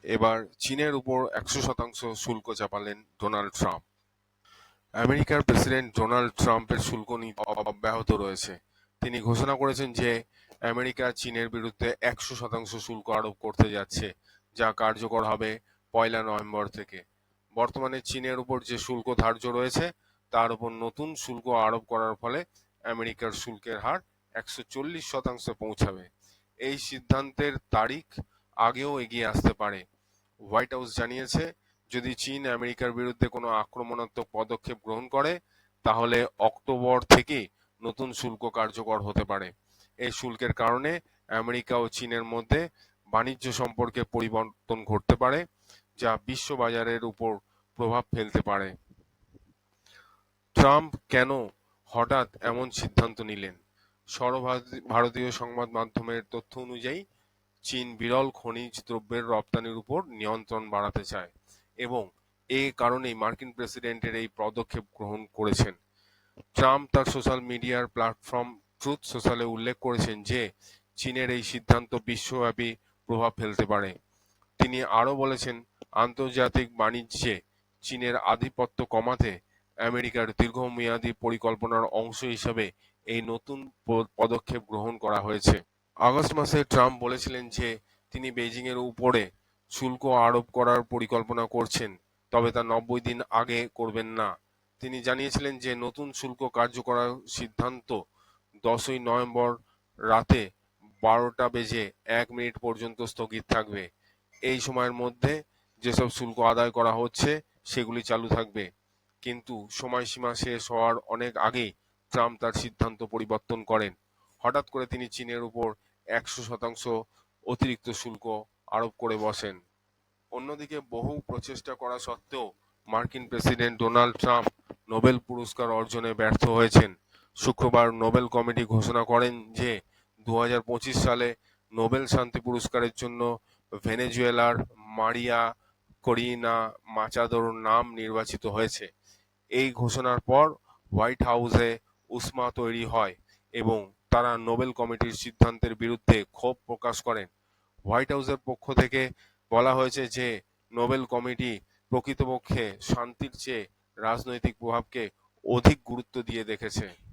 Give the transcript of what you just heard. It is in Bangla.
এবার চীনের উপর 100% শুল্ক চাপালেন ডোনাল্ড ট্রাম্প। আমেরিকার প্রেসিডেন্ট ডোনাল্ড ট্রাম্পের শুল্ক নীতি অব্যাহত রয়েছে। তিনি ঘোষণা করেছেন যে আমেরিকা চীনের বিরুদ্ধে 100% শুল্ক আরোপ করতে যাচ্ছে, যা কার্যকর হবে 1 নভেম্বর থেকে। বর্তমানে চীনের উপর যে শুল্ক ধার্য রয়েছে তার উপর নতুন শুল্ক আরোপ করার ফলে আমেরিকার শুল্কের হার 140% পৌঁছাবে। এই সিদ্ধান্তের তারিখ আগেও এগিয়ে আসতে পারে। হোয়াইট হাউস জানিয়েছে, যদি চীন আমেরিকার বিরুদ্ধে কোনো আক্রমণাত্মক পদক্ষেপ গ্রহণ করে তাহলে অক্টোবর থেকে নতুন শুল্ক কার্যকর হতে পারে। এই শুল্কের কারণে আমেরিকা ও চীনের মধ্যে বাণিজ্য সম্পর্কে পরিবর্তন ঘটতে পারে, যা বিশ্ব বাজারের উপর প্রভাব ফেলতে পারে। ট্রাম্প কেন হঠাৎ এমন সিদ্ধান্ত নিলেন? সর্বভারতীয় সংবাদ মাধ্যমের তথ্য অনুযায়ী চীন বিরল খনিজ দ্রব্যের রপ্তানির উপর নিয়ন্ত্রণ বাড়াতে চায় এবং এ কারণেই মার্কিন প্রেসিডেন্টের এই পদক্ষেপ গ্রহণ করেছেন। ট্রাম্প তার সোশ্যাল মিডিয়ার প্ল্যাটফর্ম ট্রুথ সোশ্যালে উল্লেখ করেছেন যে চীনের এই সিদ্ধান্ত বিশ্বব্যাপী প্রভাব ফেলতে পারে। তিনি আরও বলেছেন, আন্তর্জাতিক বাণিজ্যে চীনের আধিপত্য কমাতে আমেরিকার দীর্ঘমেয়াদী পরিকল্পনার অংশ হিসাবে এই নতুন পদক্ষেপ গ্রহণ করা হয়েছে। আগস্ট মাসে ট্রাম্প বলেছিলেন যে তিনি বেইজিংয়ের উপরে শুল্ক আরোপ করার পরিকল্পনা করছেন, তবে তা 90 দিন আগে করবেন না। তিনি জানিয়েছিলেন যে নতুন শুল্ক কার্যকর সিদ্ধান্ত 10ই নভেম্বর রাতে 12:01 পর্যন্ত স্থগিত থাকবে। এই সময়ের মধ্যে যেসব শুল্ক আদায় করা হচ্ছে সেগুলি চালু থাকবে। কিন্তু সময়সীমা শেষ হওয়ার অনেক আগেই ট্রাম্প তার সিদ্ধান্ত পরিবর্তন করেন। হঠাৎ করে তিনি চীনের উপর 100% অতিরিক্ত শুল্ক আরোপ করে বসেন। অন্যদিকে বহু প্রচেষ্টা করা সত্ত্বেও মার্কিন প্রেসিডেন্ট ডোনাল্ড ট্রাম্প নোবেল পুরস্কার অর্জনে ব্যর্থ হয়েছেন। শুক্রবার নোবেল কমিটি ঘোষণা করেন যে 2025 সালে নোবেল শান্তি পুরস্কারের জন্য ভেনেজুয়েলার মারিয়া করিনা মাচাদোর নাম নির্বাচিত হয়েছে। এই ঘোষণার পর হোয়াইট হাউসে উষ্মা তৈরি হয় এবং তারা নোবেল কমিটির সিদ্ধান্তের বিরুদ্ধে ক্ষোভ প্রকাশ করেন। হোয়াইট হাউসের পক্ষ থেকে বলা হয়েছে যে নোবেল কমিটি প্রকৃতপক্ষে শান্তির চেয়ে রাজনৈতিক প্রভাবকে অধিক গুরুত্ব দিয়ে দেখেছে।